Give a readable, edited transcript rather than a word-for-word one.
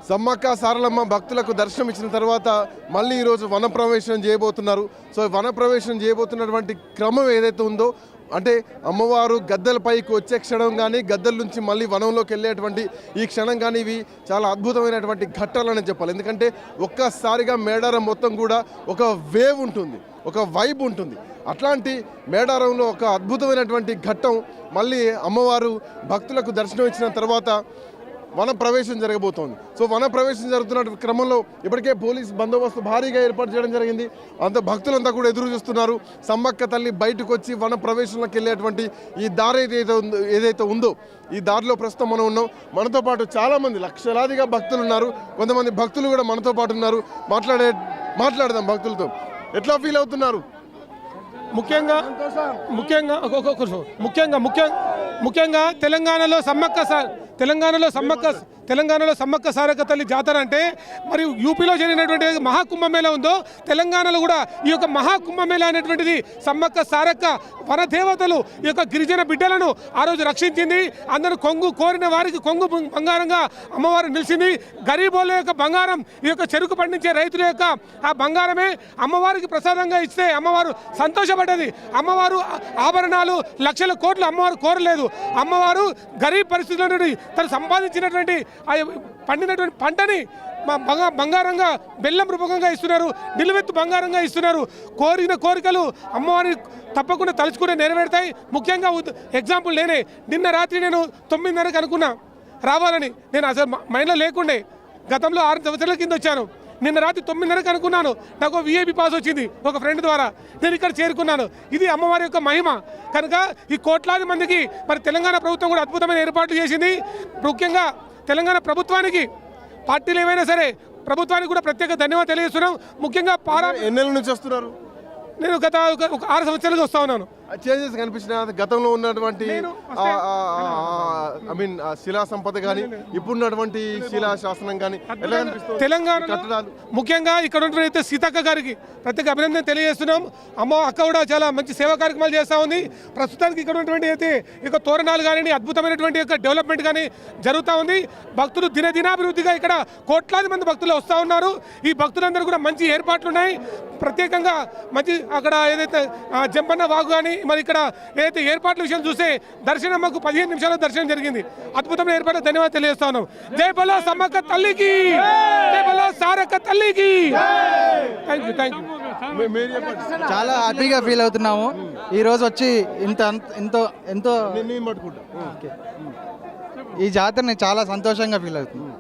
సమ్మక్క సారలమ్మ భక్తులకు దర్శనం ఇచ్చిన తర్వాత మళ్ళీ ఈరోజు వనప్రవేశం చేయబోతున్నారు. సో వనప్రవేశం చేయబోతున్నటువంటి క్రమం ఏదైతే ఉందో అంటే అమ్మవారు గద్దెలపైకి వచ్చే క్షణం కానీ గద్దెల నుంచి మళ్ళీ వనంలోకి వెళ్ళేటువంటి ఈ క్షణం కానీ ఇవి చాలా అద్భుతమైనటువంటి ఘట్టాలని చెప్పాలి. ఎందుకంటే ఒక్కసారిగా మేడారం మొత్తం కూడా ఒక వేవ్ ఉంటుంది, ఒక వైబ్ ఉంటుంది. అట్లాంటి మేడారంలో ఒక అద్భుతమైనటువంటి ఘట్టం మళ్ళీ అమ్మవారు భక్తులకు దర్శనం ఇచ్చిన తర్వాత వన ప్రవేశం జరగబోతోంది. సో వన ప్రవేశం జరుగుతున్న క్రమంలో ఇప్పటికే పోలీస్ బందోబస్తు భారీగా ఏర్పాటు చేయడం జరిగింది. అంత భక్తులంతా కూడా ఎదురు చూస్తున్నారు. సమ్మక్క తల్లి బయటకు వచ్చి వన ప్రవేశంలోకి వెళ్ళేటువంటి ఈ దారి ఏదైతే ఉందో ఈ దారిలో ప్రస్తుతం మనం ఉన్నాం. మనతో పాటు చాలామంది లక్షలాదిగా భక్తులు ఉన్నారు. కొంతమంది భక్తులు కూడా మనతో పాటు ఉన్నారు. మాట్లాడదాం భక్తులతో. ఎట్లా ఫీల్ అవుతున్నారు? ముఖ్యంగా తెలంగాణలో సమ్మక్క సారక్క తల్లి జాతర అంటే మరియు యూపీలో జరిగినటువంటి మహాకుంభమేళా ఉందో తెలంగాణలో కూడా ఈ యొక్క మహాకుంభమేళా అనేటువంటిది సమ్మక్క సారక్క వనదేవతలు ఈ యొక్క గిరిజన బిడ్డలను ఆ రోజు రక్షించింది. అందరూ కోరిన వారికి కొంగు బంగారంగా అమ్మవారు నిలిచింది. గరీబోల యొక్క బంగారం ఈ యొక్క చెరుకు పండించే రైతుల యొక్క ఆ బంగారమే అమ్మవారికి ప్రసాదంగా ఇస్తే అమ్మవారు సంతోషపడ్డది. అమ్మవారు ఆభరణాలు లక్షల కోట్లు అమ్మవారు కోరలేదు. అమ్మవారు గరీబ్ పరిస్థితుల నుండి తను సంపాదించినటువంటి పండినటువంటి పంటని బంగారంగా బెల్లం రూపకంగా ఇస్తున్నారు, నిలువెత్తు బంగారంగా ఇస్తున్నారు. కోరిన కోరికలు అమ్మవారిని తప్పకుండా తలుచుకునే నెరవేరుతాయి. ముఖ్యంగా ఎగ్జాంపుల్ నిన్న రాత్రి నేను 9:30కి అనుకున్నా రావాలని. నేను అసలు మైండ్లో లేకుండే. గతంలో 6 సంవత్సరాల కింద వచ్చాను. నిన్న రాత్రి 9:30కి అనుకున్నాను. నాకు VIP పాస్ వచ్చింది ఒక ఫ్రెండ్ ద్వారా. నేను ఇక్కడ చేరుకున్నాను. ఇది అమ్మవారి యొక్క మహిమ. కనుక ఈ కోట్లాది మందికి మరి తెలంగాణ ప్రభుత్వం కూడా అద్భుతమైన ఏర్పాట్లు చేసింది. ముఖ్యంగా తెలంగాణ ప్రభుత్వానికి పార్టీలు ఏవైనా సరే ప్రభుత్వానికి కూడా ప్రత్యేక ధన్యవాదాలు తెలియజేస్తున్నాం. ముఖ్యంగా ఎన్నెల నుంచి వస్తున్నారు? నేను గత ఒక 6 సంవత్సరాలుగా వస్తా ఉన్నాను. చేంజెస్ కనిపించిన గతంలో ఉన్నటువంటి శిలా సంపద కానీ ఇప్పుడున్నటువంటి శిలా శాసనం కానీ తెలంగాణ ముఖ్యంగా ఇక్కడ ఉన్నటువంటి సీతక్క గారికి ప్రత్యేక అభినందన తెలియజేస్తున్నాం. అక్క కూడా చాలా మంచి సేవా కార్యక్రమాలు చేస్తూ ఉంది. ప్రస్తుతానికి ఇక్కడ ఉన్నటువంటి అయితే ఇక తోరణాలు కానీ అద్భుతమైనటువంటి యొక్క డెవలప్మెంట్ కానీ జరుగుతూ ఉంది. భక్తులు దినాభివృద్ధిగా ఇక్కడ కోట్లాది మంది భక్తులు వస్తూ ఉన్నారు. ఈ భక్తులందరూ కూడా మంచి ఏర్పాట్లు ఉన్నాయి. ప్రత్యేకంగా మంచి అక్కడ ఏదైతే జంపన్న వాగు కానీ మరి ఇక్కడ ఏదైతే ఏర్పాట్ల విషయం చూస్తే దర్శనం మాకు 15 నిమిషాల దర్శనం జరిగింది. అద్భుతమైన ఏర్పాట్లు ధన్యవాదాలు తెలియజేస్తా ఉన్నాం. జై బలో సమ్మక్క తల్లికి, జై బలో సారక్క తల్లికి. Thank you. చాలా హ్యాపీగా ఫీల్ అవుతున్నాము ఈ రోజు వచ్చి. ఎంతో ఈ జాతరని చాలా సంతోషంగా ఫీల్ అవుతుంది.